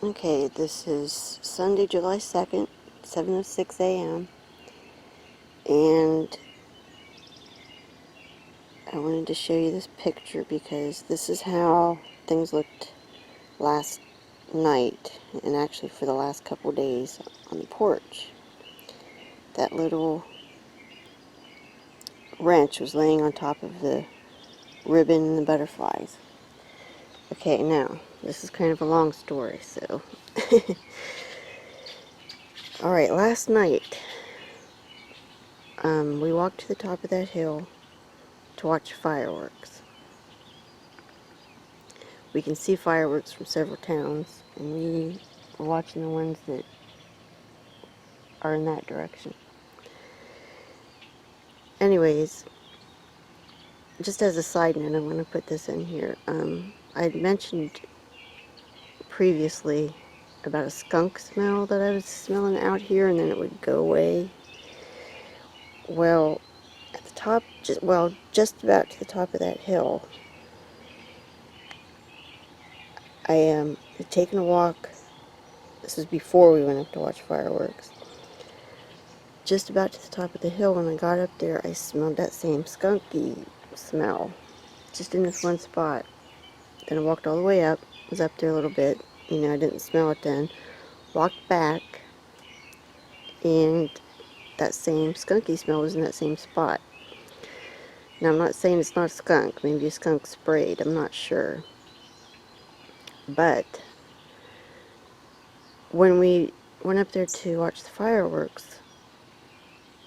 Okay, this is Sunday, July 2nd, 7:06 a.m. And I wanted to show you this picture because this is how things looked last night, and actually for the last couple days on the porch. That little wrench was laying on top of the ribbon and the butterflies. Okay, now, this is kind of a long story, so... Alright, last night, we walked to the top of that hill to watch fireworks. We can see fireworks from several towns, and we were watching the ones that are in that direction. Anyways, just as a side note, I want to put this in here. I had mentioned previously about a skunk smell that I was smelling out here, and then it would go away. Well, at the top, just about to the top of that hill, I had taken a walk. This was before we went up to watch fireworks. Just about to the top of the hill, when I got up there, I smelled that same skunky smell, just in this one spot. Then I walked all the way up, was up there a little bit, I didn't smell it then, walked back, and that same skunky smell was in that same spot. Now, I'm not saying it's not a skunk, maybe a skunk sprayed, I'm not sure. But when we went up there to watch the fireworks,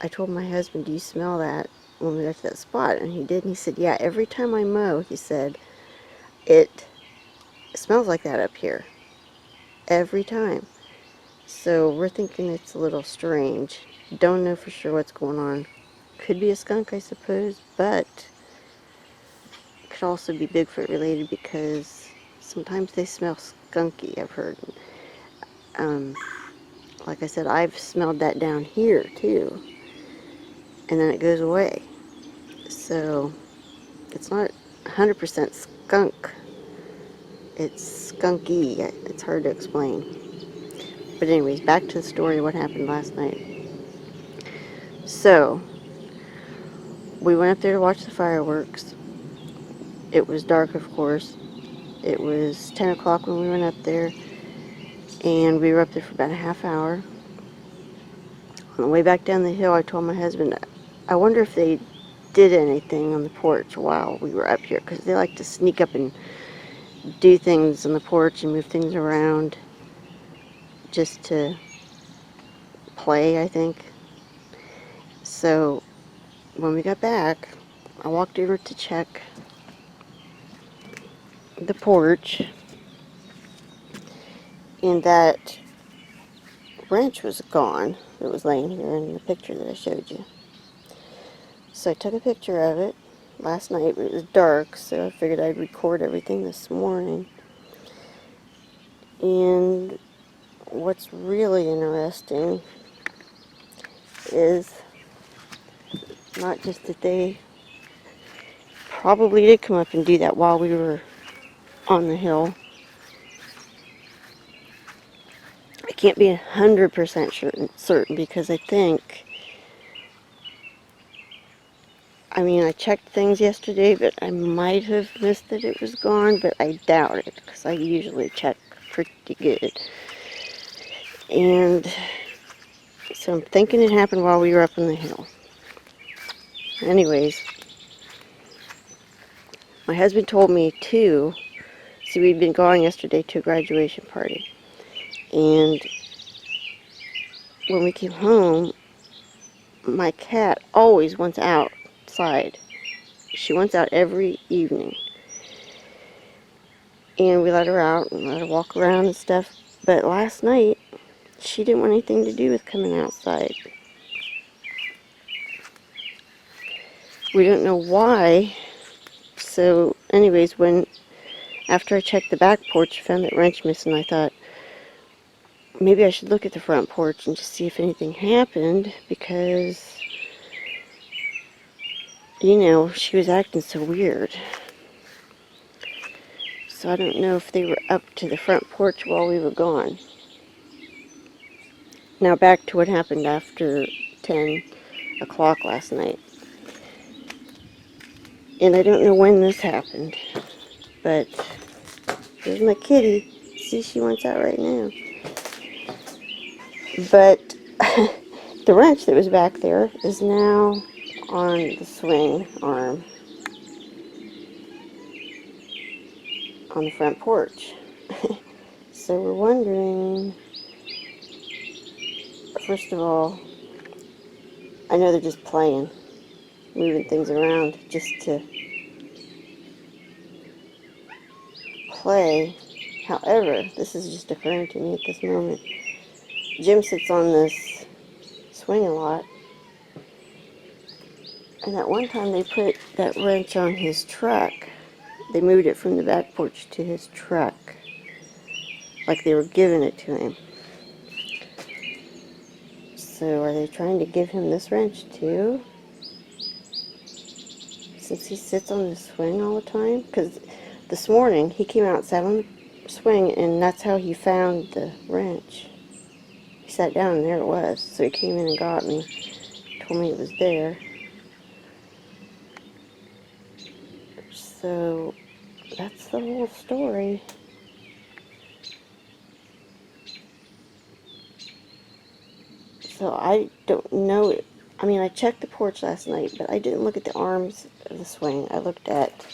I told my husband, "Do you smell that?" when we got to that spot, and he did, and he said, "Yeah, every time I mow," he said, it smells like that up here. Every time. So we're thinking it's a little strange. Don't know for sure what's going on. Could be a skunk, I suppose, but it could also be Bigfoot related because sometimes they smell skunky, I've heard. Like I said, I've smelled that down here too, and then it goes away. So it's not 100% skunk. It's skunky. It's hard to explain. But anyways, back to the story of what happened last night. So, we went up there to watch the fireworks. It was dark, of course. It was 10 o'clock when we went up there, and we were up there for about a half hour. On the way back down the hill, I told my husband, I wonder if they did anything on the porch while we were up here, because they like to sneak up and do things on the porch and move things around just to play, I think. So when we got back, I walked over to check the porch, and that wrench was gone. It was laying here in the picture that I showed you. So I took a picture of it last night, but it was dark, so I figured I'd record everything this morning. And what's really interesting is not just that they probably did come up and do that while we were on the hill. I can't be 100% certain because I think, I checked things yesterday, but I might have missed that it was gone, but I doubt it because I usually check pretty good. And so I'm thinking it happened while we were up on the hill. Anyways, my husband told me too, see, we'd been going yesterday to a graduation party, and when we came home, my cat always wants outside. She wants out every evening. And we let her out and let her walk around and stuff. But last night, she didn't want anything to do with coming outside. We don't know why. So anyways, after I checked the back porch, I found that wrench missing. I thought, maybe I should look at the front porch and just see if anything happened, because, she was acting so weird. So I don't know if they were up to the front porch while we were gone. Now back to what happened after 10 o'clock last night. And I don't know when this happened, but here's my kitty. See, she wants out right now. But the wrench that was back there is now on the swing arm on the front porch. So we're wondering, first of all, I know they're just playing, moving things around just to play. However, this is just occurring to me at this moment. Jim sits on this swing a lot, and at one time they put that wrench on his truck. They moved it from the back porch to his truck, like they were giving it to him. So are they trying to give him this wrench too? Since he sits on the swing all the time? Because this morning he came out, sat on the swing, and that's how he found the wrench. He sat down and there it was. So he came in and got me, told me it was there. So that's the whole story. So I don't know. I mean, I checked the porch last night, but I didn't look at the arms of the swing. I looked at,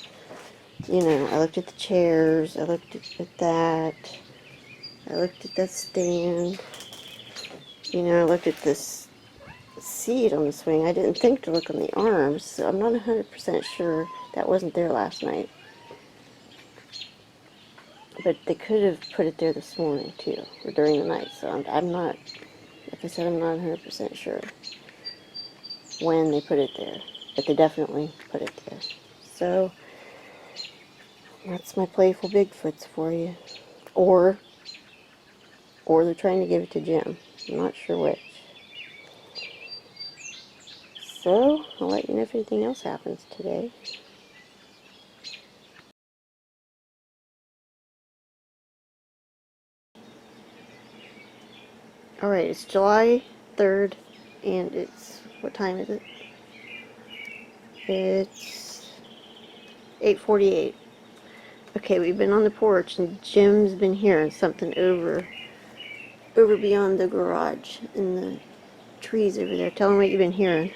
I looked at the chairs. I looked at that. I looked at that stand. I looked at this seat on the swing. I didn't think to look on the arms, so I'm not 100% sure that wasn't there last night. But they could have put it there this morning, too, or during the night. So I'm not, like I said, I'm not 100% sure when they put it there. But they definitely put it there. So that's my playful Bigfoots for you. Or they're trying to give it to Jim. I'm not sure which. So I'll let you know if anything else happens today. Alright, it's July 3rd, and it's, what time is it? It's 8:48. Okay, we've been on the porch, and Jim's been hearing something over beyond the garage, in the trees over there. Tell him what you've been hearing.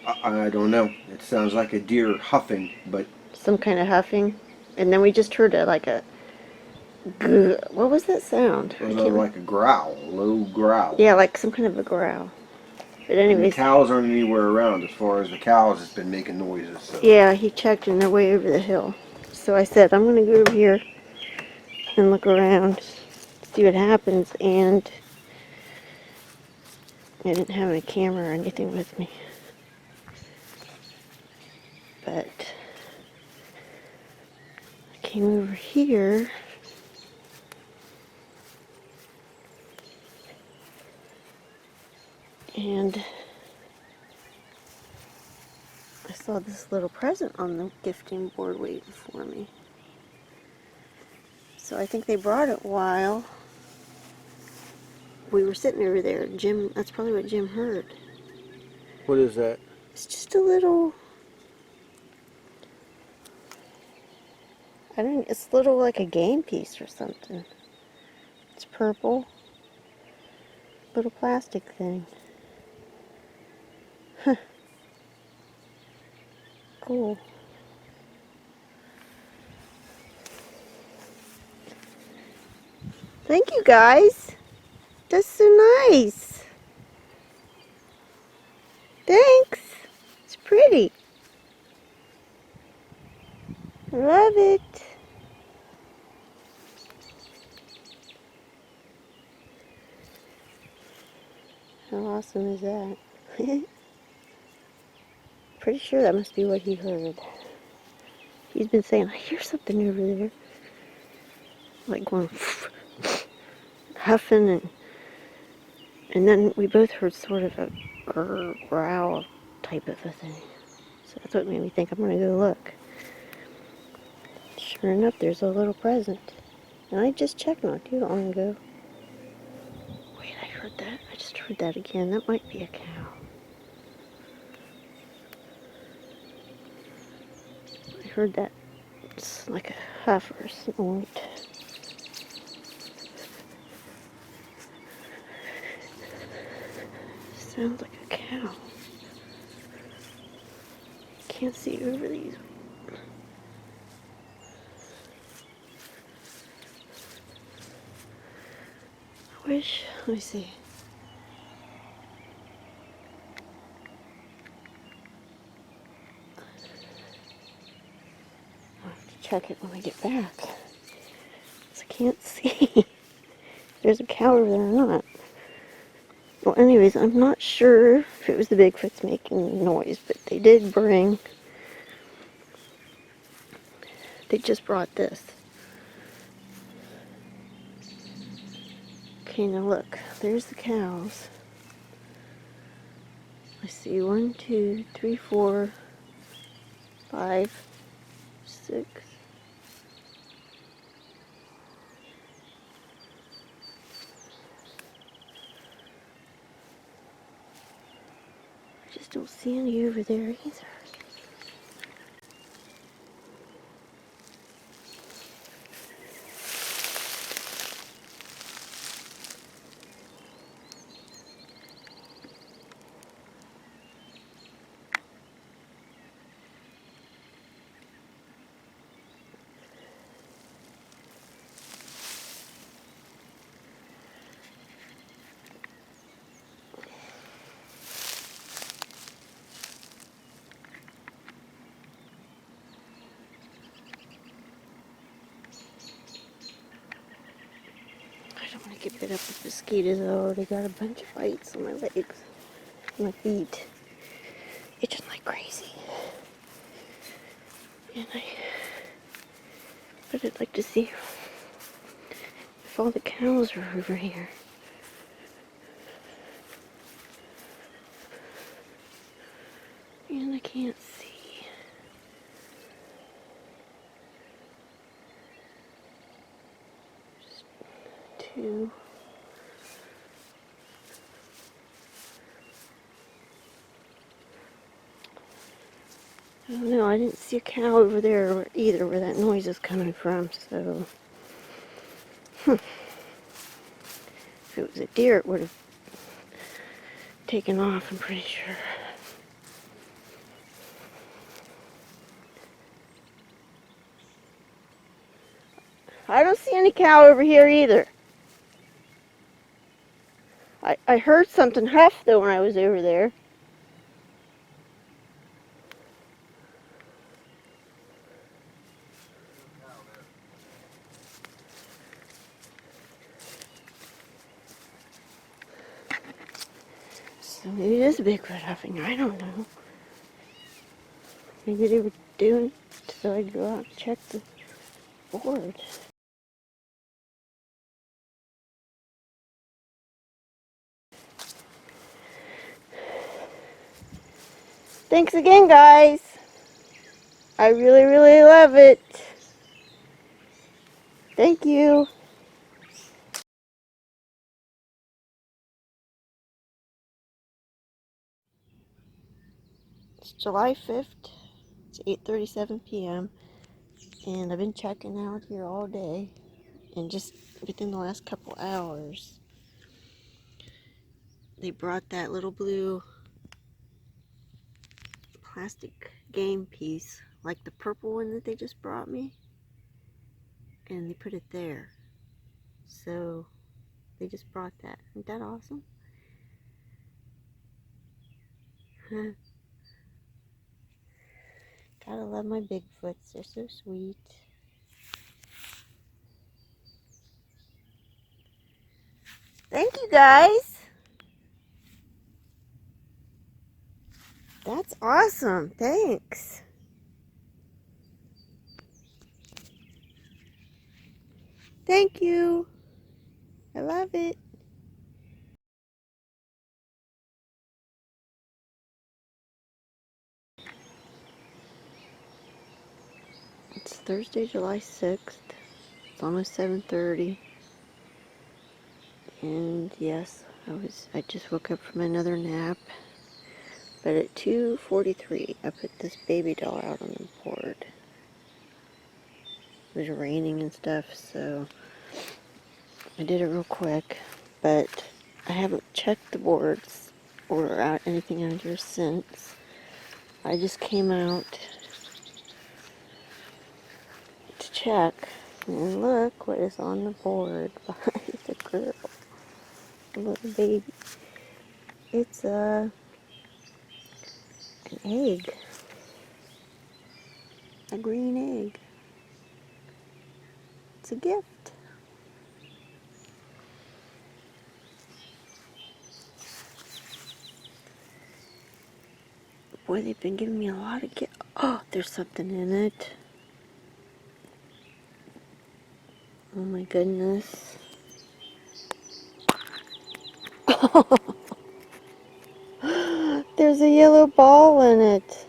I don't know. It sounds like a deer huffing, but Some kind of huffing. And then we just heard what was that sound? it was like a growl, a low growl. Yeah, like some kind of a growl. But And the anyways, cows aren't anywhere around. As far as the cows, it's been making noises. So. yeah, he checked and they're way over the hill. So I said, I'm going to go over here and look around, see what happens. And I didn't have any camera or anything with me. But I came over here. And I saw this little present on the gifting board waiting for me. So I think they brought it while we were sitting over there. Jim, that's probably what Jim heard. What is that? It's just a little, it's a little like a game piece or something. It's purple. Little plastic thing. Huh. Cool. Thank you guys. That's so nice. Thanks. It's pretty. I love it. How awesome is that? Pretty sure that must be what he heard. He's been saying, I hear something over there. Like going huffing, and then we both heard sort of a growl type of a thing. So that's what made me think I'm going to go look. Sure enough, there's a little present. And I just checked not too long ago. Wait, I heard that. I just heard that again. That might be a cow. I heard that. It's like a huff or a snort. Sounds like a cow. Can't see over these. I wish. Let me see. I'll have to check it when I get back. 'Cause I can't see if there's a cow over there or not. Well, anyways, I'm not sure if it was the Bigfoots making noise, but they did bring. They just brought this. Okay, now look. There's the cows. I see 1, 2, 3, 4, 5, 6. I just don't see any over there either. I don't want to get bit up with mosquitoes. I already got a bunch of bites on my legs, my feet. Itching like crazy. But I'd like to see if all the cows are over here. And I can't see. Just 2. I don't know, I didn't see a cow over there either where that noise is coming from, so. If it was a deer, it would have taken off, I'm pretty sure. I don't see any cow over here either. I heard something huff though when I was over there. So maybe it is a Bigfoot huffing, I don't know. Maybe they were doing it so I'd go out and check the board. Thanks again, guys. I really, really love it. Thank you. It's July 5th. It's 8:37 p.m. And I've been checking out here all day. And just within the last couple hours, they brought that little blue plastic game piece, like the purple one that they just brought me, and they put it there. So they just brought that. Isn't that awesome? Gotta love my Bigfoots. They're so sweet. Thank you, guys. That's awesome. Thanks. Thank you. I love it. It's Thursday, July 6th. It's almost 7:30. And yes, I just woke up from another nap. But at 2:43, I put this baby doll out on the board. It was raining and stuff, so I did it real quick. But I haven't checked the boards or out anything out here since. I just came out to check, and look what is on the board behind the girl, a little baby. It's an egg, a green egg. It's a gift. Boy, they've been giving me a lot of gifts. Oh, there's something in it. Oh my goodness. There's a yellow ball in it.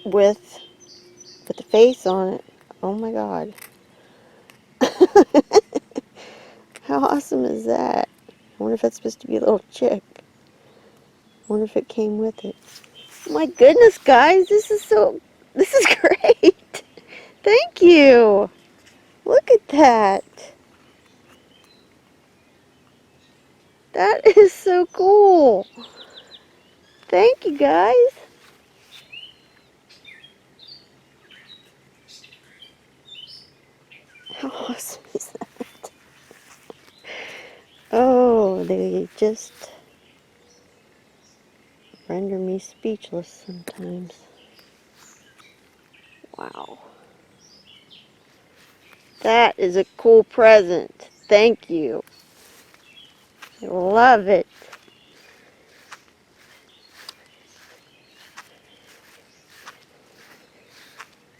With the face on it. Oh my god. How awesome is that? I wonder if that's supposed to be a little chick. I wonder if it came with it. Oh my goodness, guys, this is great. Thank you. Look at that. That is so cool. Thank you, guys. How awesome is that? Oh, they just render me speechless sometimes. Wow. That is a cool present. Thank you. I love it.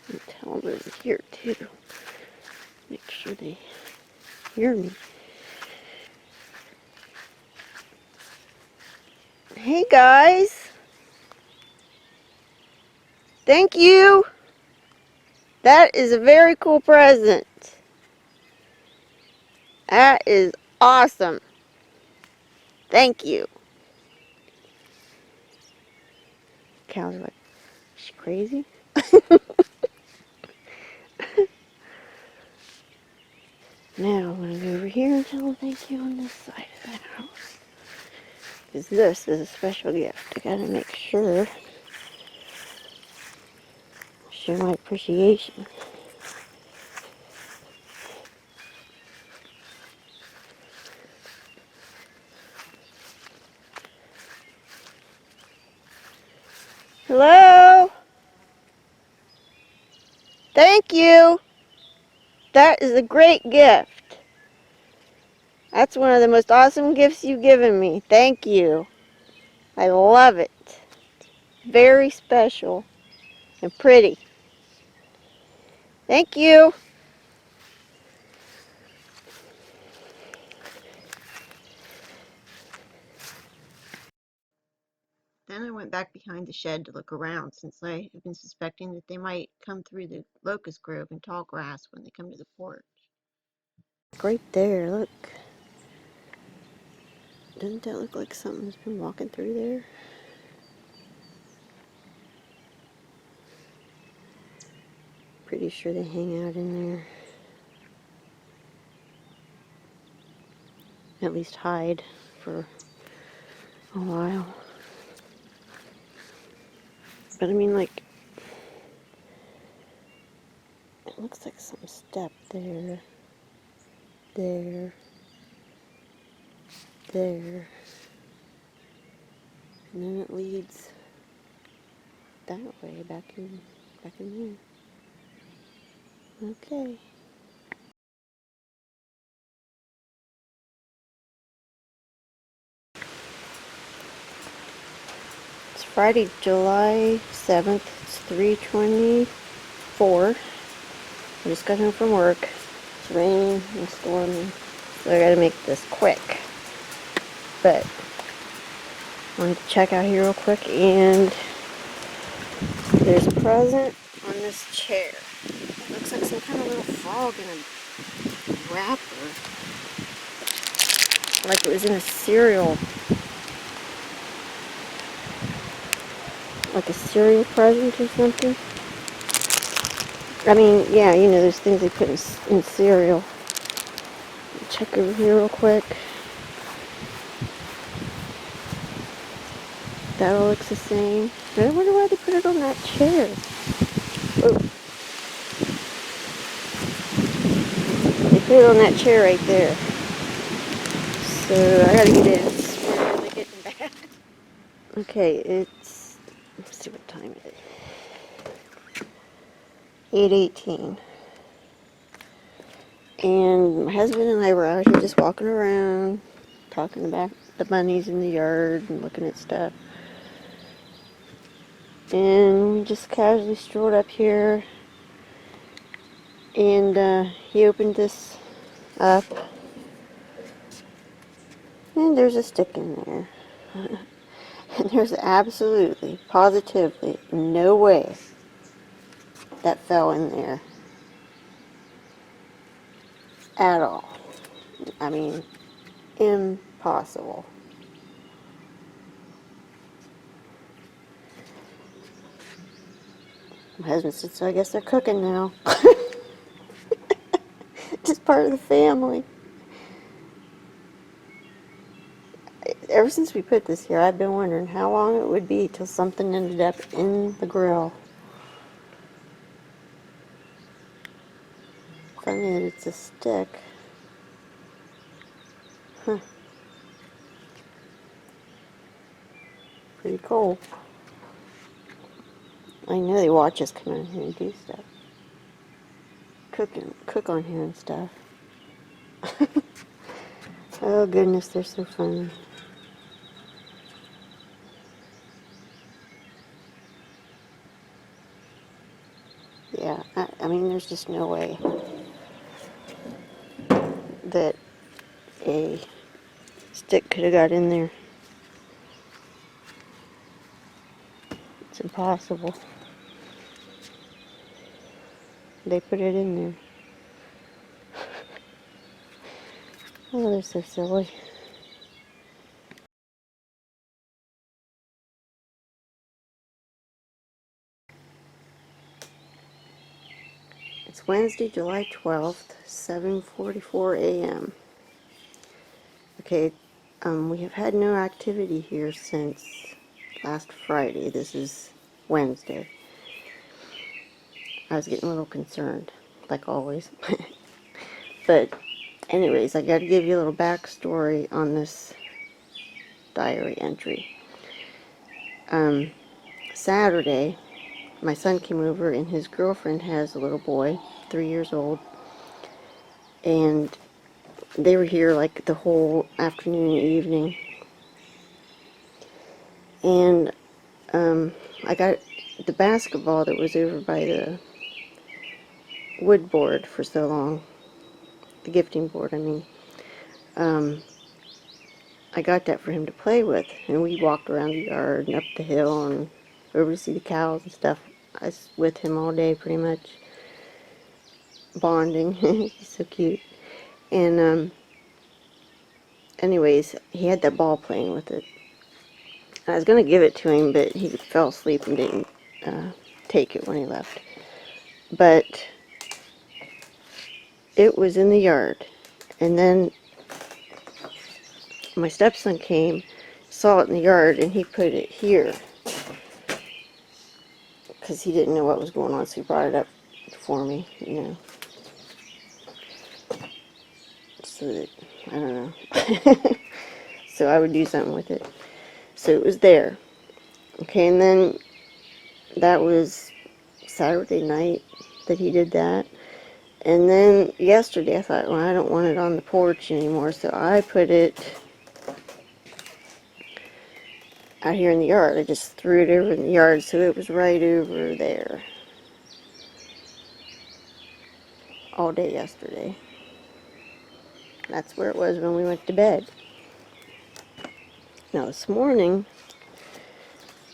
And tell them over here too. Make sure they hear me. Hey guys. Thank you. That is a very cool present. That is awesome. Thank you. Cows are like, is she crazy? Now I'm going to go over here and tell them thank you on this side of the house. Because this is a special gift. I got to make sure. Show my appreciation. Hello? Thank you. That is a great gift. That's one of the most awesome gifts you've given me. Thank you. I love it. Very special and pretty. Thank you. Then I went back behind the shed to look around since I have been suspecting that they might come through the locust grove and tall grass when they come to the porch. Right there, look. Doesn't that look like something's been walking through there? Pretty sure they hang out in there. At least hide for a while. But I mean, like, it looks like some step there, there, there, and then it leads that way back in there. Okay. It's Friday, July 7th. It's 3:24. I just got home from work. It's raining and storming, so I gotta make this quick. But Wanted to check out here real quick, and there's a present on this chair. It looks like some kind of little frog in a wrapper, like it was in a cereal, like a cereal present or something. I mean, yeah, you know, those things they put in cereal. Check over here real quick. That all looks the same. I wonder why they put it on that chair. Oh. They put it on that chair right there. So I gotta get in. We're really getting bad. Okay, let's see what time it is. 8:18. And my husband and I were out here just walking around, talking about the bunnies in the yard and looking at stuff. And we just casually strolled up here, and he opened this up, and there's a stick in there. And there's absolutely, positively no way that fell in there at all. I mean, impossible. My husband said, so I guess they're cooking now. Just part of the family. Ever since we put this here, I've been wondering how long it would be till something ended up in the grill. Funny that it's a stick. Huh. Pretty cool. I know they watch us come in here and do stuff. Cook on here and stuff. Oh goodness, they're so funny. Yeah, I mean, there's just no way that a stick could have got in there. It's impossible. They put it in there. Oh, they're so silly. It's Wednesday, July 12th, 7:44 a.m. Okay, we have had no activity here since last Friday. This is Wednesday. I was getting a little concerned, like always. But anyways, I got to give you a little backstory on this diary entry. Saturday, my son came over, and his girlfriend has a little boy, 3 years old, and they were here like the whole afternoon and evening. And I got the basketball that was over by the wood board for so long, the gifting board, I mean. I got that for him to play with, and we walked around the yard and up the hill and over to see the cows and stuff. I was with him all day pretty much, bonding. He's so cute. And anyways, he had that ball playing with it. I was going to give it to him, but he fell asleep and didn't take it when he left. But it was in the yard, and then my stepson came, saw it in the yard, and he put it here because he didn't know what was going on, so he brought it up for me, you know, so that, I don't know, so I would do something with it. So it was there. Okay, and then that was Saturday night that he did that. And then yesterday I thought, well, I don't want it on the porch anymore, so I put it out here in the yard. I just threw it over in the yard, so it was right over there all day yesterday. That's where it was when we went to bed. Now this morning,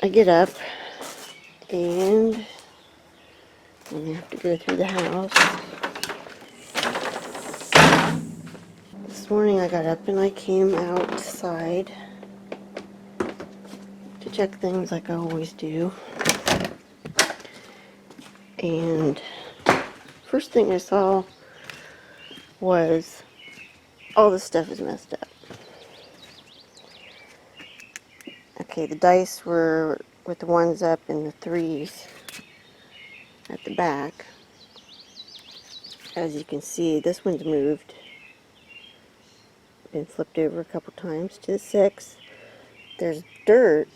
I get up and I have to go through the house. This morning I got up and I came outside to check things like I always do. And first thing I saw was all this stuff is messed up. Okay, the dice were with the ones up and the threes at the back. As you can see, this one's moved. Been flipped over a couple times to the 6. There's dirt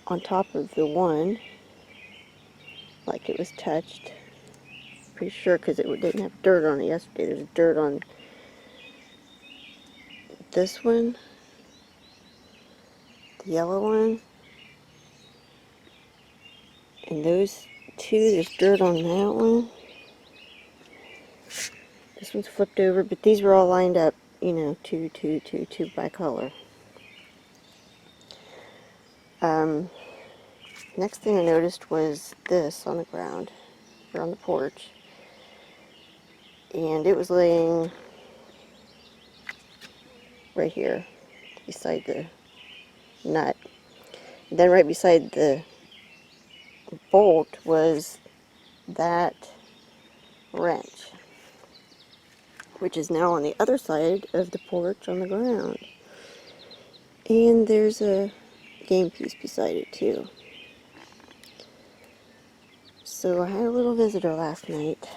on top of the 1, like it was touched. Pretty sure because it didn't have dirt on it yesterday. There's dirt on this one, the yellow one, and those two. There's dirt on that one. This one's flipped over, but these were all lined up, you know, two by color. Next thing I noticed was this on the ground, or on the porch, and it was laying right here beside the nut. And then right beside the bolt was that wrench, which is now on the other side of the porch on the ground. And there's a game piece beside it too. So I had a little visitor last night,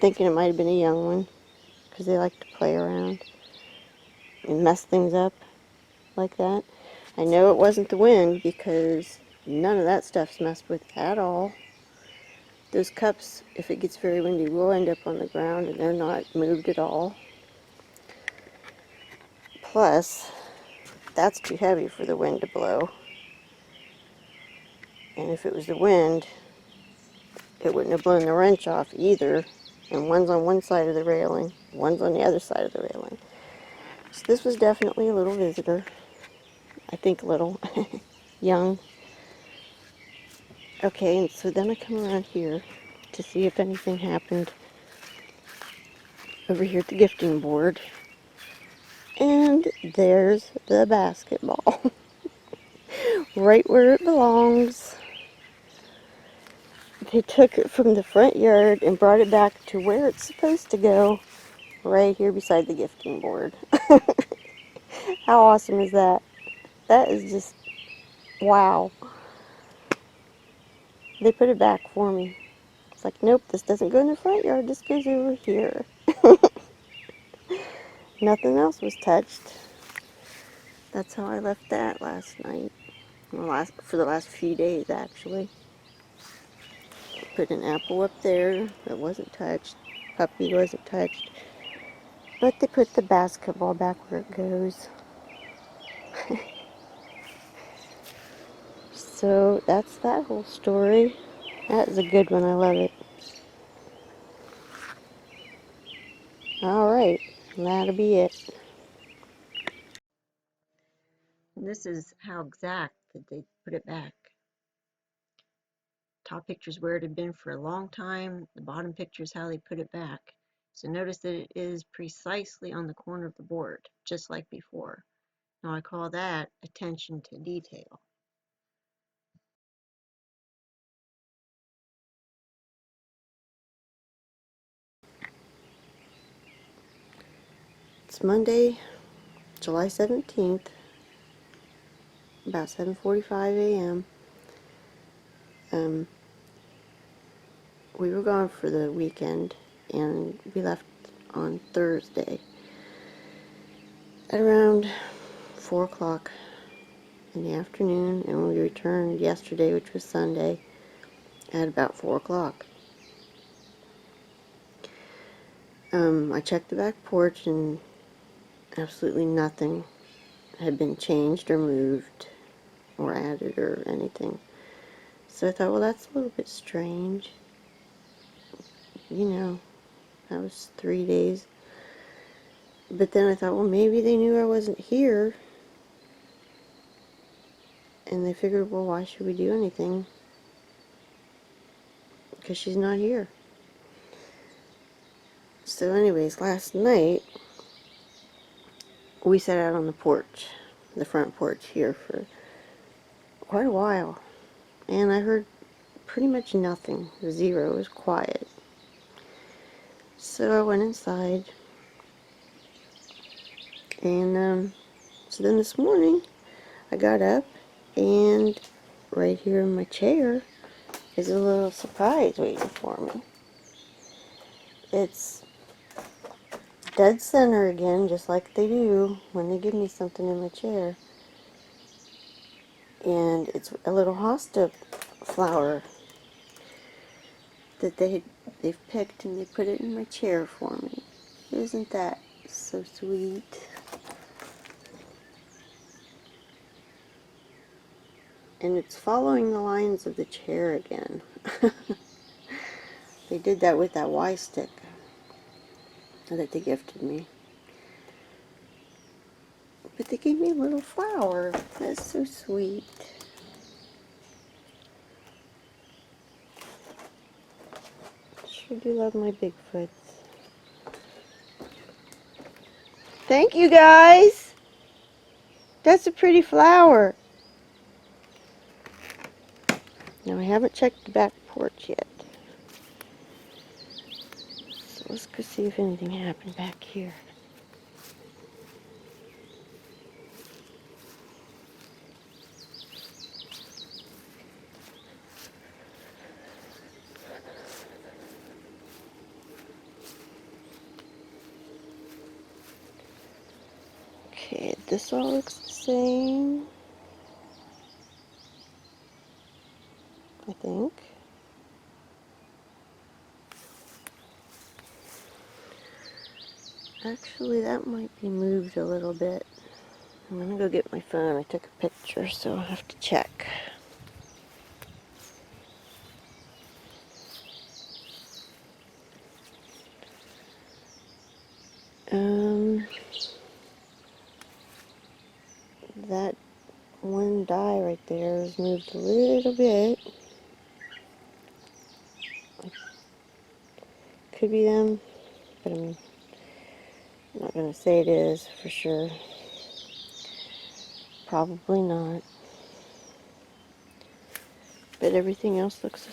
thinking it might have been a young one, because they like to play around and mess things up like that. I know it wasn't the wind, because none of that stuff's messed with at all. Those cups, if it gets very windy, will end up on the ground, and they're not moved at all. Plus, that's too heavy for the wind to blow. And if it was the wind, it wouldn't have blown the wrench off either. And one's on one side of the railing, one's on the other side of the railing. So this was definitely a little visitor. I think little, young. Okay, and so then I come around here to see if anything happened over here at the gifting board. And there's the basketball. Right where it belongs. They took it from the front yard and brought it back to where it's supposed to go, right here beside the gifting board. How awesome is that? That is just, wow. They put it back for me. It's like, nope, this doesn't go in the front yard, this goes over here. Nothing else was touched. That's how I left that last night. Well, for the last few days, actually. Put an apple up there that wasn't touched. Puppy wasn't touched. But they put the basketball back where it goes. So that's that whole story. That is a good one. I love it. Alright, that'll be it. This is how exact that they put it back. Top picture is where it had been for a long time. The bottom picture is how they put it back. So notice that it is precisely on the corner of the board, just like before. Now I call that attention to detail. It's Monday, July 17th, about 7:45 a.m. We were gone for the weekend, and we left on Thursday at around 4 o'clock in the afternoon, and we returned yesterday, which was Sunday, at about 4 o'clock. I checked the back porch, and absolutely nothing had been changed or moved or added or anything. So I thought, well, that's a little bit strange. You know, that was 3 days. But then I thought, well, maybe they knew I wasn't here. And they figured, well, why should we do anything? Because she's not here. So anyways, last night, we sat out on the porch, the front porch here for quite a while. And I heard pretty much nothing. Zero. It was quiet. So I went inside. And so then this morning, I got up, and right here in my chair is a little surprise waiting for me. It's dead center again, just like they do when they give me something in my chair. And it's a little hosta flower that they've picked, and they put it in my chair for me. Isn't that so sweet? And it's following the lines of the chair again. They did that with that Y stick that they gifted me. But they gave me a little flower. That's so sweet. Sure do love my Bigfoots. Thank you, guys. That's a pretty flower. Now, I haven't checked the back porch yet. So let's go see if anything happened back here. Okay, this all looks the same, I think. Actually, that might be moved a little bit. I'm gonna go get my phone. I took a picture, so I'll have to check. That one die right there is moved a little bit. Could be them, but I'm not gonna say it is for sure. Probably not. But everything else looks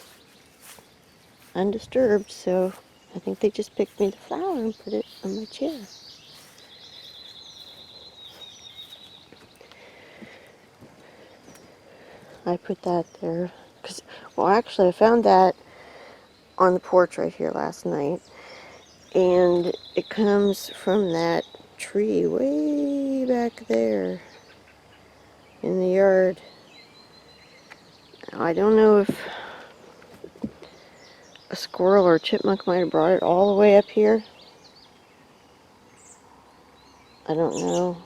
undisturbed, so I think they just picked me the flower and put it on my chair. I put that there because, well, actually I found that on the porch right here last night, and it comes from that tree way back there in the yard. I don't know if a squirrel or a chipmunk might have brought it all the way up here. I don't know.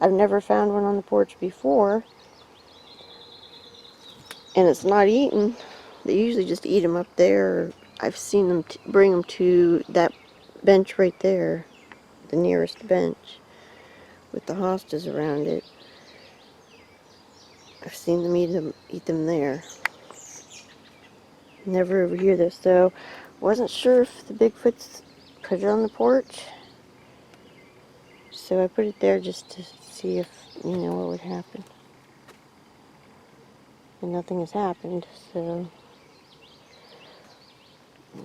I've never found one on the porch before. And it's not eaten. They usually just eat them up there. I've seen them bring them to that bench right there, the nearest bench, with the hostas around it. I've seen them eat them there. Never over here though, so wasn't sure if the Bigfoots put it on the porch. So I put it there just to see if, what would happen. And nothing has happened, so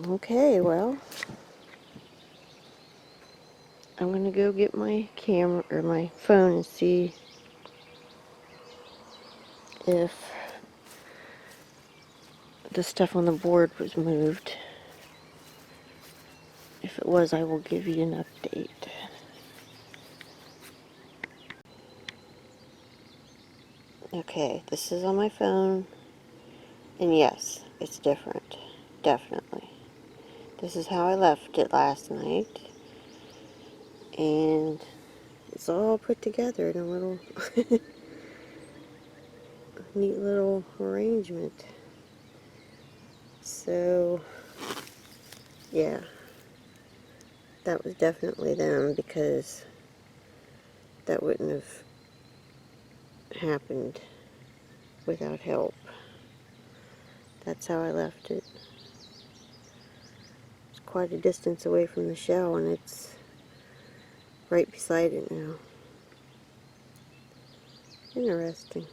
okay, well, I'm gonna go get my camera or my phone and see if the stuff on the board was moved. If it was, I will give you an update. Okay, this is on my phone, and yes, it's different, definitely. This is how I left it last night, and it's all put together in a little neat little arrangement. So, yeah, that was definitely them, because that wouldn't have happened without help. That's how I left it. It's quite a distance away from the shell, and it's right beside it now. Interesting.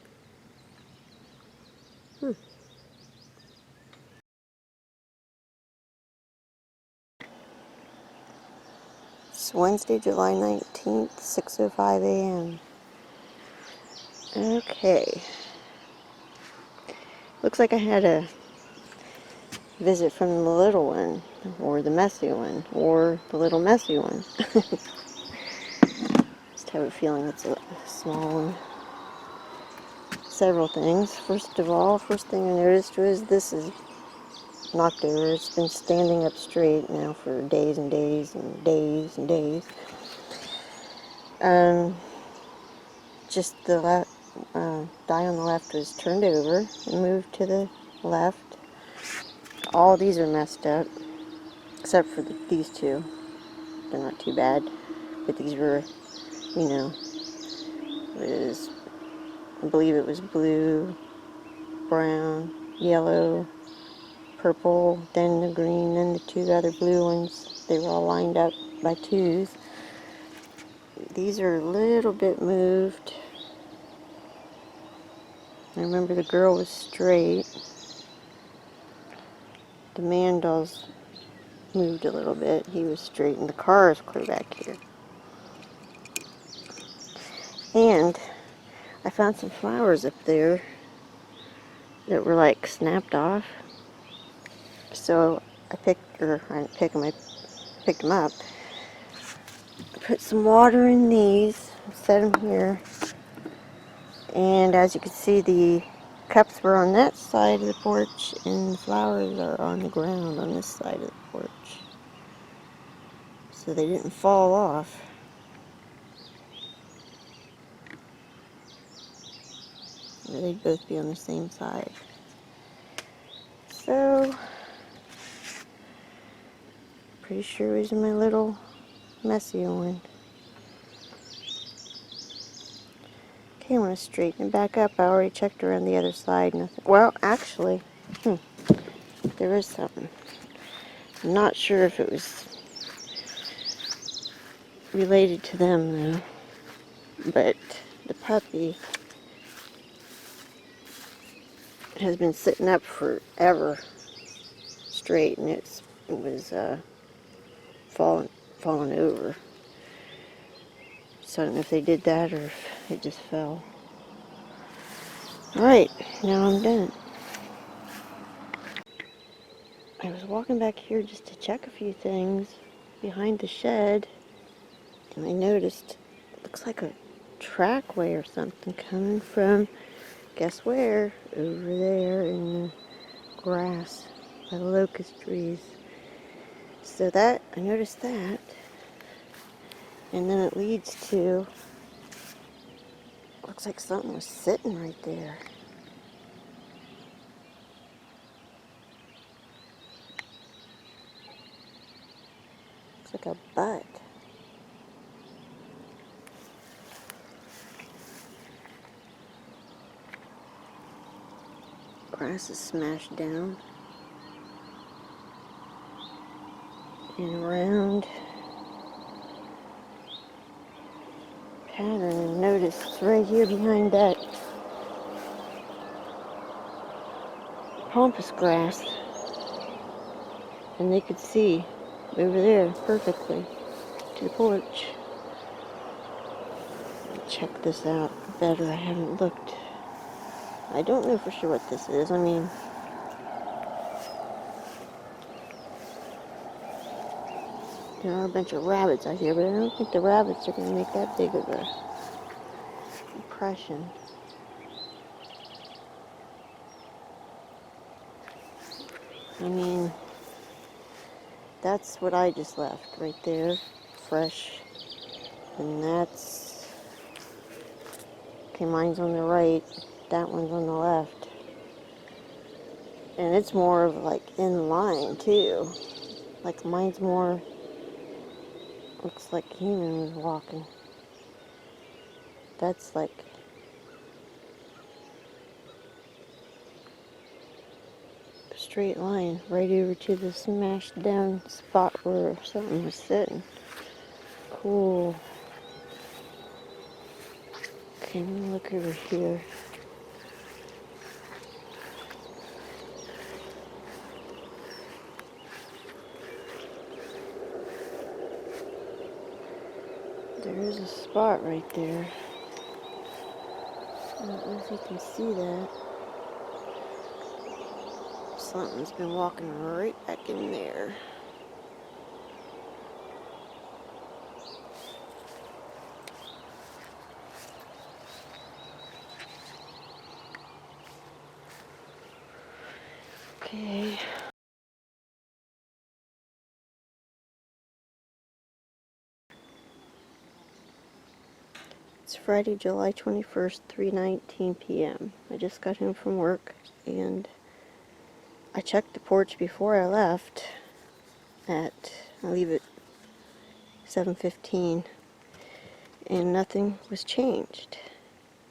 It's Wednesday, July 19th, 6:05 a.m. Okay. Looks like I had a visit from the little one, or the messy one, or the little messy one. Just have a feeling it's a small one. Several things. First of all, first thing I noticed was this is knocked over. It's been standing up straight now for days and days and days and days. Just the die on the left was turned over and moved to the left. All these are messed up, except for these two. They're not too bad, but these were, you know, I believe it was blue, brown, yellow, purple, then the green, then the two other blue ones. They were all lined up by twos. These are a little bit moved. I remember the girl was straight. The man dolls moved a little bit. He was straight, and the car is clear back here. And I found some flowers up there that were like snapped off. So I didn't pick them, I picked them up. Put some water in these, set them here. And as you can see, the cups were on that side of the porch, and the flowers are on the ground on this side of the porch. So they didn't fall off. They'd both be on the same side. So, pretty sure it was my little messy one. Okay, I'm going to straighten it back up. I already checked around the other side. Nothing. Well, actually, there is something. I'm not sure if it was related to them, though. But the puppy has been sitting up forever straight, and it was falling over. So I don't know if they did that or if it just fell. Alright, now I'm done. I was walking back here just to check a few things behind the shed, and I noticed it looks like a trackway or something coming from, guess where? Over there in the grass by the locust trees. So that, I noticed that, and then it leads to, looks like something was sitting right there. Looks like a butt. Grass is smashed down and around. Pattern, and notice it's right here behind that pampas grass, and they could see over there perfectly to the porch. Check this out better. I haven't looked. I don't know for sure what this is. I mean, there are a bunch of rabbits out here, but I don't think the rabbits are going to make that big of a impression. I mean, that's what I just left right there, fresh. And that's, okay, mine's on the right, that one's on the left. And it's more of like in line too. Like mine's more, looks like human was walking. That's like straight line right over to the smashed down spot where something was sitting. Cool. Okay, let me look over here. There is a spot right there. I don't know if you can see that. Something's been walking right back in there. Okay. It's Friday, July 21st, 3:19 p.m. I just got home from work and I checked the porch before I left I leave at 7:15, and nothing was changed.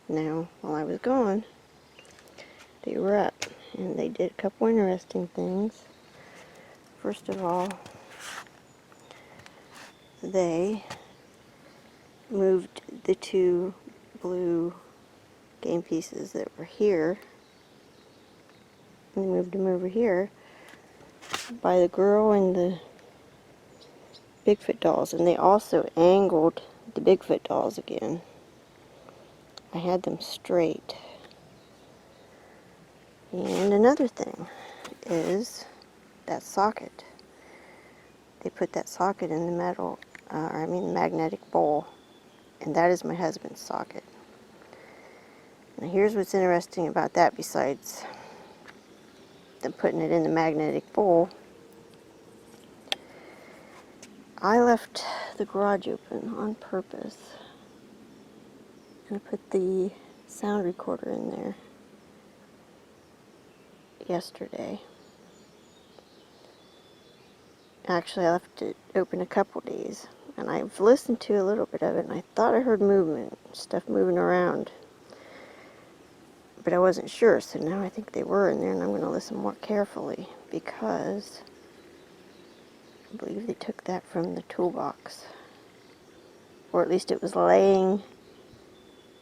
Now, while I was gone, they were up and they did a couple interesting things. First of all, they moved the two blue game pieces that were here. They moved them over here by the girl and the Bigfoot dolls, and they also angled the Bigfoot dolls again. I had them straight. And another thing is that socket. They put that socket in the metal, magnetic bowl, and that is my husband's socket. Now here's what's interesting about that besides them putting it in the magnetic bowl. I left the garage open on purpose and put the sound recorder in there yesterday. Actually, I left it open a couple days, and I've listened to a little bit of it, and I thought I heard movement, stuff moving around, but I wasn't sure, so now I think they were in there, and I'm going to listen more carefully, because I believe they took that from the toolbox, or at least it was laying.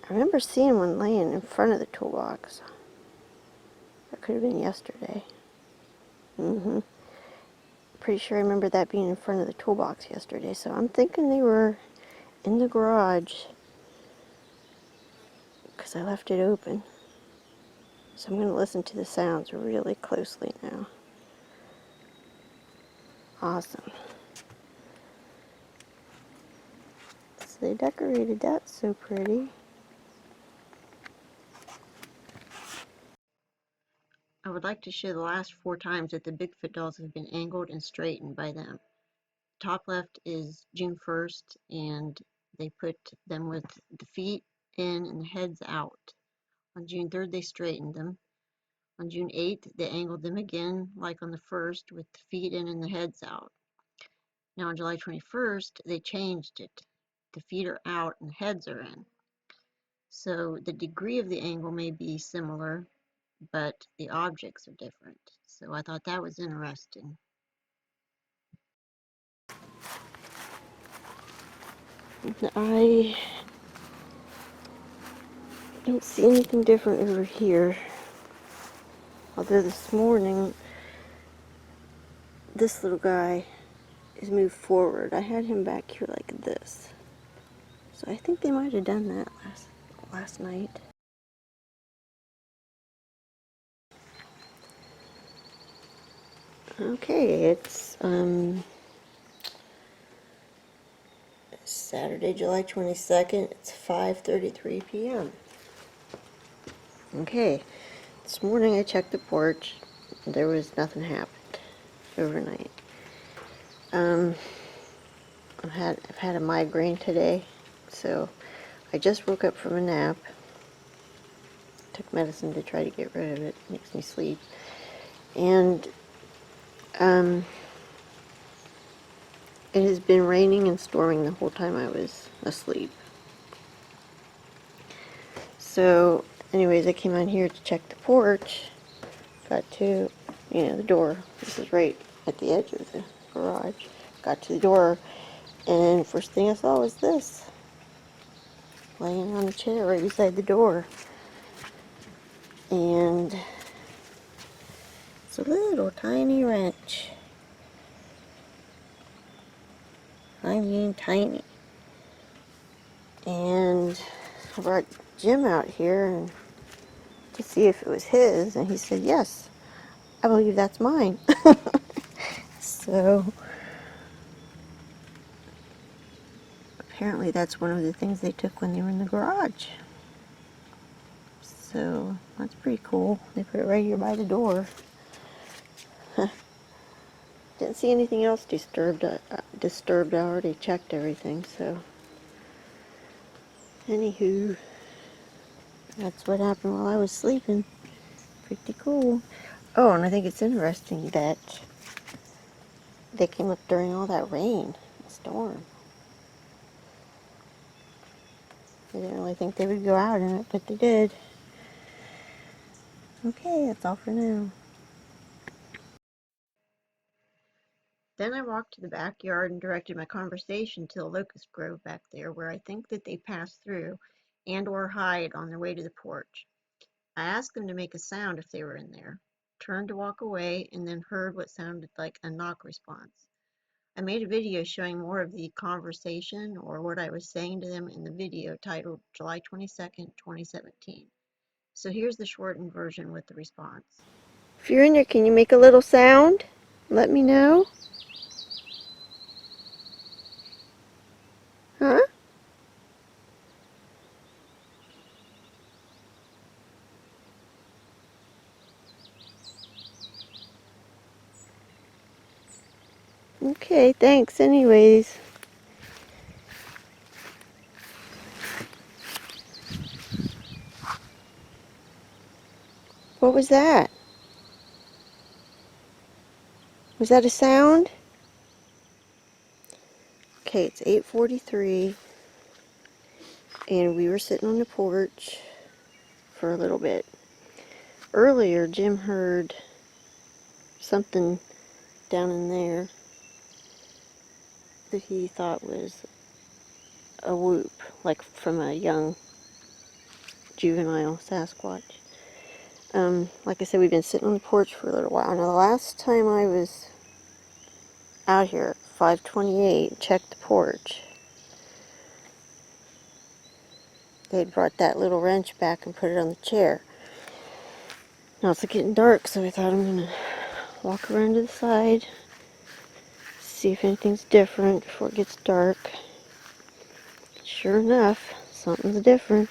I remember seeing one laying in front of the toolbox. That could have been yesterday. Pretty sure I remember that being in front of the toolbox yesterday, so I'm thinking they were in the garage because I left it open. So I'm going to listen to the sounds really closely now. Awesome. So they decorated that so pretty. I would like to show the last 4 times that the Bigfoot dolls have been angled and straightened by them. Top left is June 1st, and they put them with the feet in and the heads out. On June 3rd, they straightened them. On June 8th, they angled them again, like on the 1st, with the feet in and the heads out. Now on July 21st, they changed it. The feet are out and the heads are in. So the degree of the angle may be similar, but the objects are different. So I thought that was interesting. I don't see anything different over here. Although this morning, this little guy is moved forward. I had him back here like this. So I think they might have done that last night. Okay, it's Saturday, July 22nd. It's 5:33 p.m. Okay, this morning I checked the porch. There was nothing happened overnight. I've had a migraine today, so I just woke up from a nap. Took medicine to try to get rid of it. Makes me sleep. And it has been raining and storming the whole time I was asleep. So, anyways, I came on here to check the porch. Got to you know, the door. This is right at the edge of the garage. Got to the door, and first thing I saw was this, laying on a chair right beside the door. And it's a little tiny wrench. I mean tiny. And I brought Jim out here and to see if it was his, and he said, yes, I believe that's mine. So apparently that's one of the things they took when they were in the garage. So that's pretty cool. They put it right here by the door. Didn't see anything else disturbed. I already checked everything, so. Anywho, that's what happened while I was sleeping. Pretty cool. Oh, and I think it's interesting that they came up during all that rain, storm. I didn't really think they would go out in it, but they did. Okay, that's all for now. Then I walked to the backyard and directed my conversation to the locust grove back there, where I think that they pass through and or hide on their way to the porch. I asked them to make a sound if they were in there, turned to walk away, and then heard what sounded like a knock response. I made a video showing more of the conversation, or what I was saying to them, in the video titled July 22nd, 2017. So here's the shortened version with the response. If you're in there, can you make a little sound? Let me know. Huh? Okay, thanks anyways. What was that? Was that a sound? Okay, it's 8:43 and we were sitting on the porch for a little bit. Earlier, Jim heard something down in there that he thought was a whoop, like from a young juvenile Sasquatch. Like I said, we've been sitting on the porch for a little while. Now, the last time I was out here at 5:28, checked the porch, they had brought that little wrench back and put it on the chair. Now it's getting dark, so I thought I'm gonna walk around to the side, see if anything's different before it gets dark. Sure enough, something's different.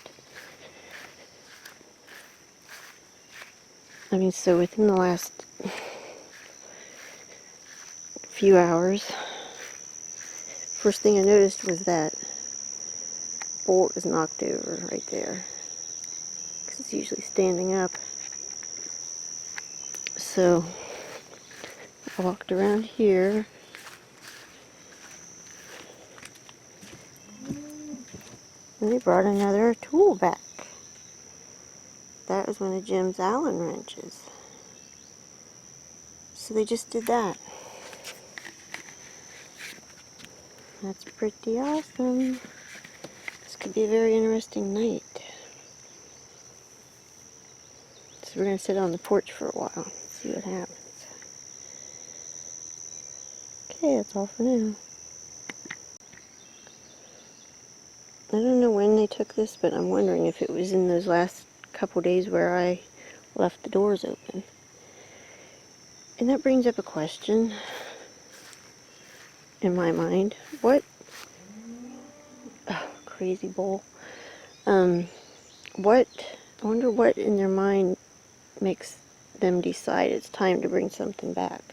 I mean, so within the last few hours, first thing I noticed was that bolt is knocked over right there, because it's usually standing up. So I walked around here, and they brought another tool back. That was one of Jim's Allen wrenches. So they just did that. That's pretty awesome. This could be a very interesting night. So we're going to sit on the porch for a while and see what happens. Okay, that's all for now. I don't know when they took this, but I'm wondering if it was in those last couple days where I left the doors open. And that brings up a question in my mind. What, oh, crazy bull. I wonder what in their mind makes them decide it's time to bring something back.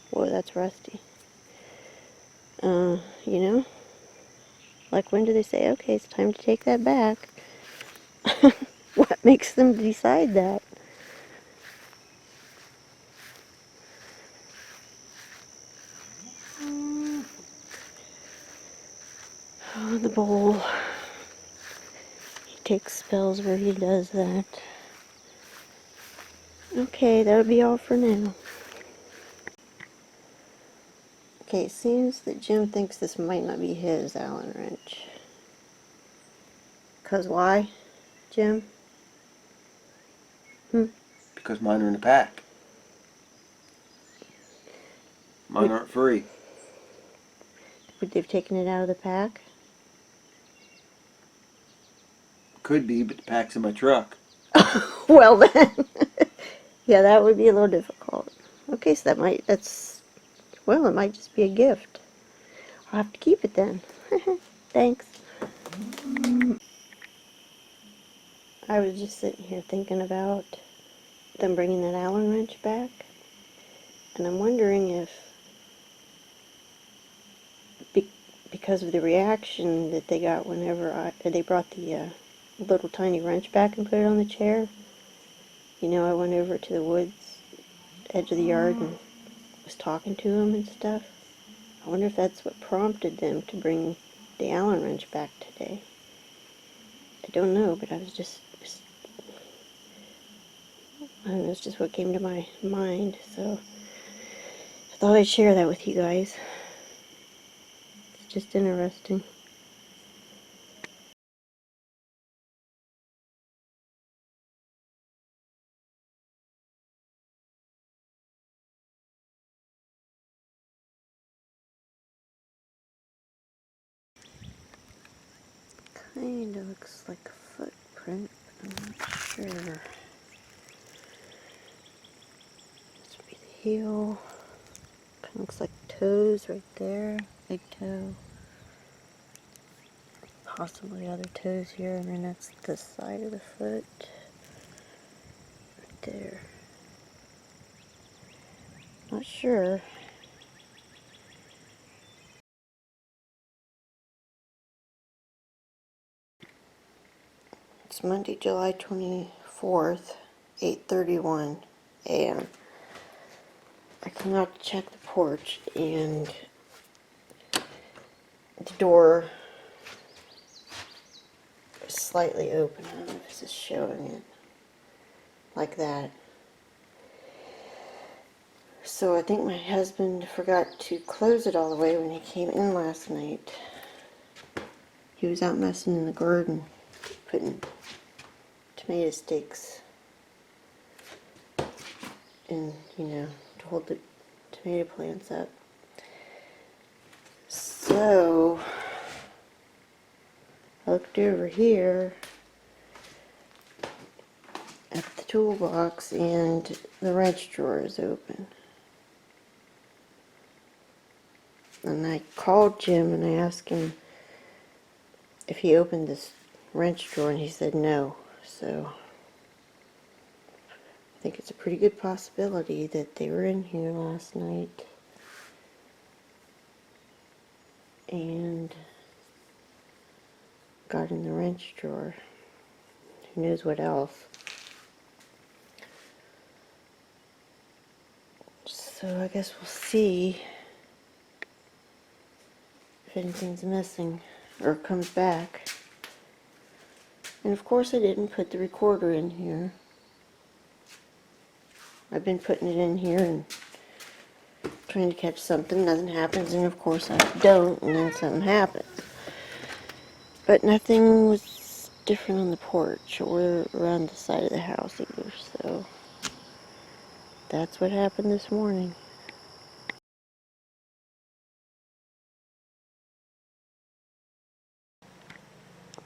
Whoa, that's rusty. You know? Like, when do they say, okay, it's time to take that back? What makes them decide that? Oh, the bowl. He takes spells where he does that. Okay, that would be all for now. Okay, it seems that Jim thinks this might not be his Allen wrench. 'Cause why, Jim? Because mine are in the pack. Mine aren't free. Would they've taken it out of the pack? Could be, but the pack's in my truck. Well then, yeah, that would be a little difficult. Okay, so well, it might just be a gift. I'll have to keep it then. Thanks. I was just sitting here thinking about them bringing that Allen wrench back, and I'm wondering if, because of the reaction that they got whenever they brought the little tiny wrench back and put it on the chair. You know, I went over to the woods, edge of the yard, and was talking to him and stuff. I wonder if that's what prompted them to bring the Allen wrench back today. I don't know, but I was I don't know, it's just what came to my mind, so I thought I'd share that with you guys. It's just interesting. Kinda looks like a footprint, but I'm not sure. This would be the heel. Kinda looks like toes right there. Big toe. Possibly other toes here, and then that's the side of the foot. Right there. Not sure. It's Monday, July 24th, 8:31 a.m. I came out to check the porch, and the door is slightly open. I don't know if this is showing it like that. So I think my husband forgot to close it all the way when he came in last night. He was out messing in the garden, putting tomato stakes in, to hold the tomato plants up. So I looked over here at the toolbox, and the wrench drawer is open. And I called Jim and I asked him if he opened this wrench drawer, and he said no. So I think it's a pretty good possibility that they were in here last night and got in the wrench drawer. Who knows what else. So I guess we'll see if anything's missing or comes back. And of course I didn't put the recorder in here. I've been putting it in here and trying to catch something, nothing happens, and of course I don't, and then something happens. But nothing was different on the porch or around the side of the house either, so that's what happened this morning.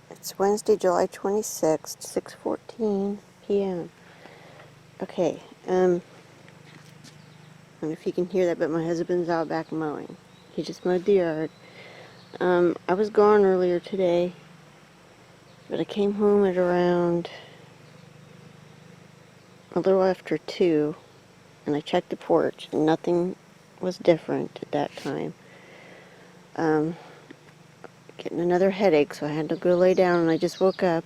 It's Wednesday, July 26th, 6:14 p.m. Okay, I don't know if you can hear that, but my husband's out back mowing. He just mowed the yard. I was gone earlier today, but I came home at around a little after 2, and I checked the porch, and nothing was different at that time. Getting another headache, so I had to go lay down, and I just woke up.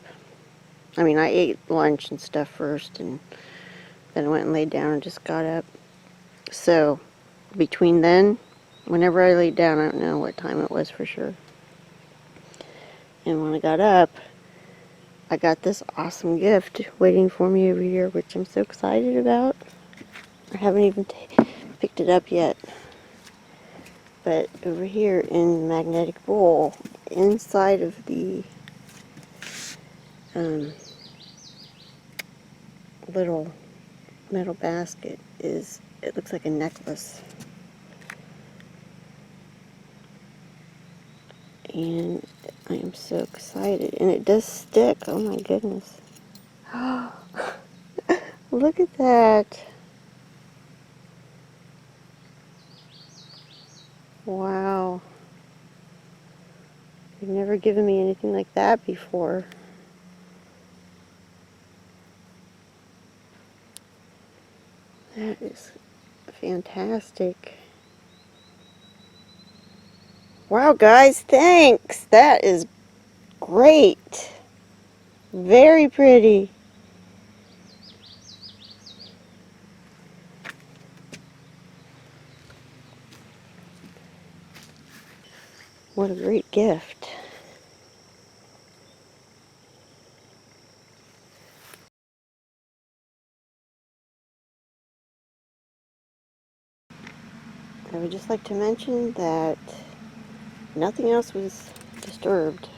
I mean, I ate lunch and stuff first, and then I went and laid down and just got up. So, between then, whenever I laid down, I don't know what time it was for sure. And when I got up, I got this awesome gift waiting for me over here, which I'm so excited about. I haven't even picked it up yet. But over here in the magnetic bowl, inside of the little metal basket it looks like a necklace. And I am so excited. And it does stick. Oh my goodness. Look at that. Wow. You've never given me anything like that before. That is fantastic. Wow, guys, thanks. That is great. Very pretty. What a great gift. I would just like to mention that nothing else was disturbed.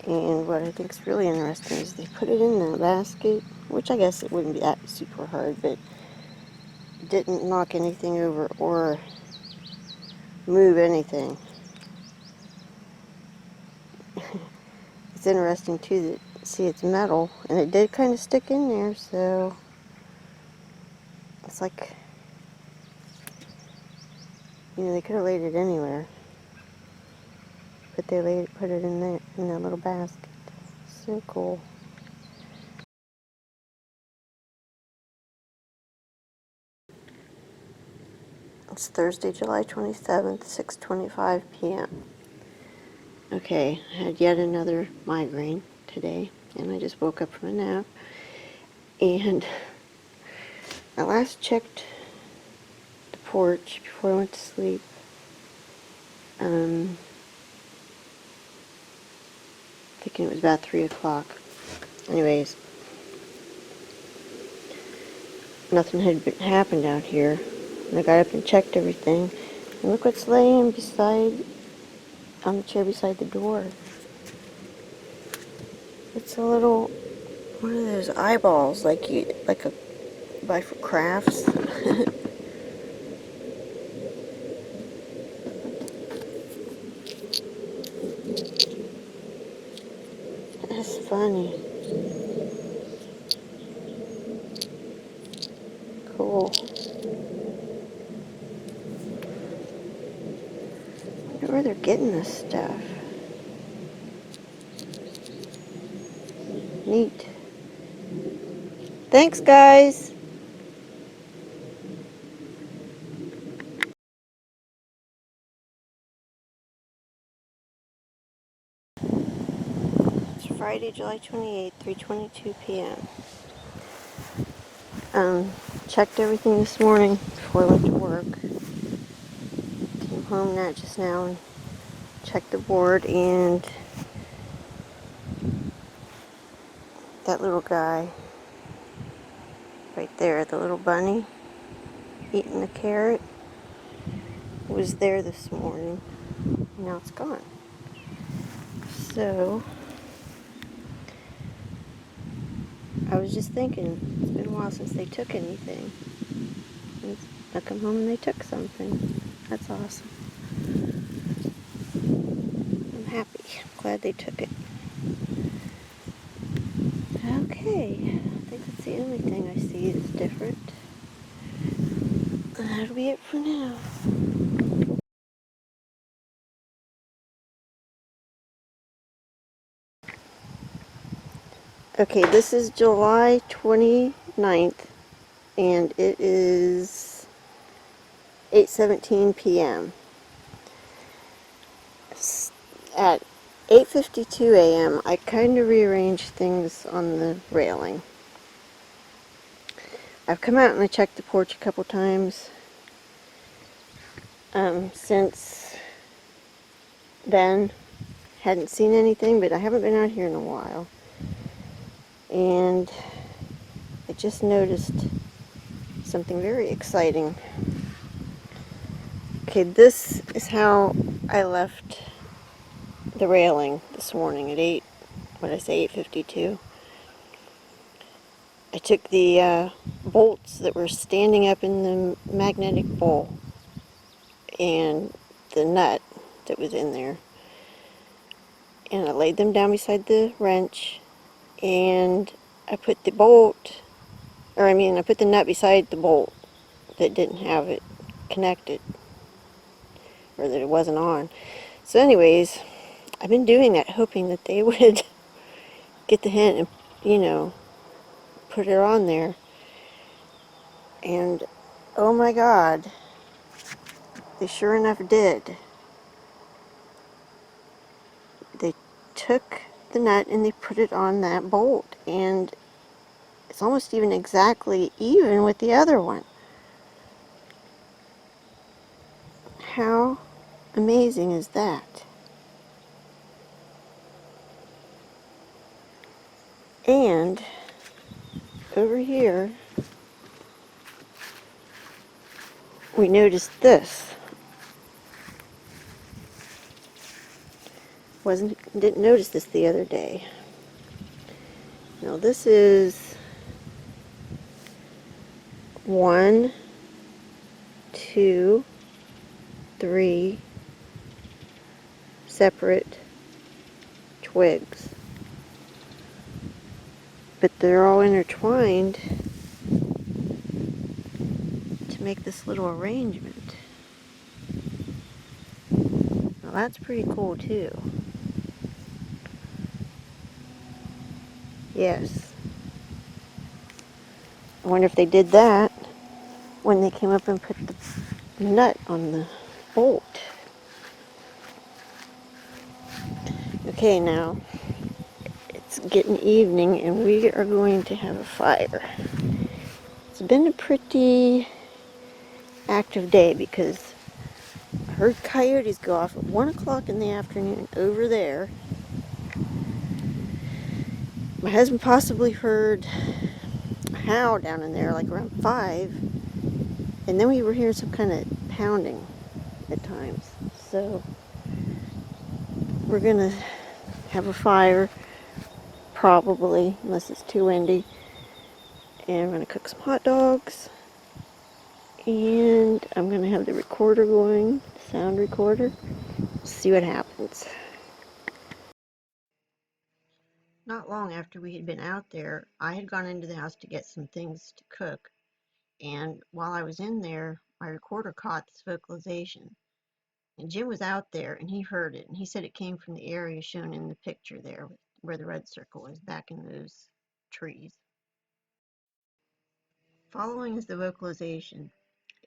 And what I think is really interesting is they put it in the basket, which I guess it wouldn't be that super hard, but it didn't knock anything over or move anything. It's interesting too that, see, it's metal, and it did kind of stick in there, so it's like, you know, they could have laid it anywhere, but they put it in there, in that little basket. So cool. It's Thursday, July 27th, 6:25 p.m. Okay, I had yet another migraine today, and I just woke up from a nap. And I last checked the porch before I went to sleep. Thinking it was about 3 o'clock. Anyways, nothing had happened out here. And I got up and checked everything. And look what's laying on the chair beside the door. It's a little, what are those eyeballs, like a buy for crafts? That's funny. Cool. I wonder where they're getting this stuff. Neat. Thanks, guys. It's Friday, July 28th, 3:22 p.m. Checked everything this morning before I went to work. Came home just now and checked the board, and that little guy right there, the little bunny eating the carrot, was there this morning. Now it's gone. So I was just thinking, it's been a while since they took anything. And I come home and they took something. That's awesome. I'm happy. I'm glad they took it. Okay, I think that's the only thing I see that's different. That'll be it for now. Okay, this is July 29th, and it is 8:17 p.m. At 8:52 a.m., I kind of rearranged things on the railing. I've come out and I checked the porch a couple times since then. hadn't seen anything, but I haven't been out here in a while. And I just noticed something very exciting. Okay, this is how I left the railing this morning at 8:52. I took the bolts that were standing up in the magnetic bowl and the nut that was in there, and I laid them down beside the wrench, and I put the I put the nut beside the bolt that didn't have it connected, or that it wasn't on. So anyways, I've been doing that, hoping that they would get the hint and, put it on there. And oh my God, they sure enough did. They took the nut and they put it on that bolt, and it's almost exactly even with the other one. How amazing is that? And over here, we noticed this. Didn't notice this the other day. Now this is 1, 2, 3 separate twigs, but they're all intertwined to make this little arrangement. Now that's pretty cool too. Yes. I wonder if they did that when they came up and put the nut on the bolt. Okay, now it's getting evening and we are going to have a fire. It's been a pretty active day because I heard coyotes go off at 1 o'clock in the afternoon over there. My husband possibly heard a howl down in there like around 5, and then we were hearing some kind of pounding at times. So we're gonna have a fire, probably, unless it's too windy, and I'm gonna cook some hot dogs, and I'm gonna have the recorder going, sound recorder, see what happens. Not long after we had been out there, I had gone into the house to get some things to cook, and while I was in there, my recorder caught this vocalization. And Jim was out there and he heard it, and he said it came from the area shown in the picture there where the red circle is, back in those trees. Following is the vocalization.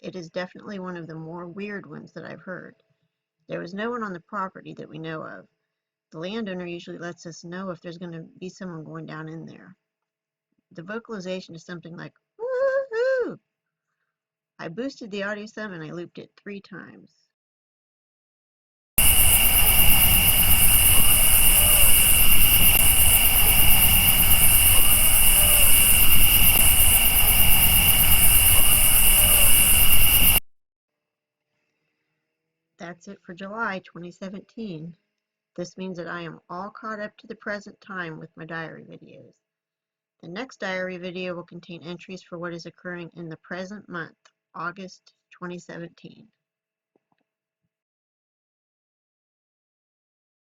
It is definitely one of the more weird ones that I've heard. There was no one on the property that we know of. The landowner usually lets us know if there's going to be someone going down in there. The vocalization is something like, "Woohoo!" I boosted the audio some and I looped it 3 times. That's it for July 2017. This means that I am all caught up to the present time with my diary videos. The next diary video will contain entries for what is occurring in the present month, August 2017.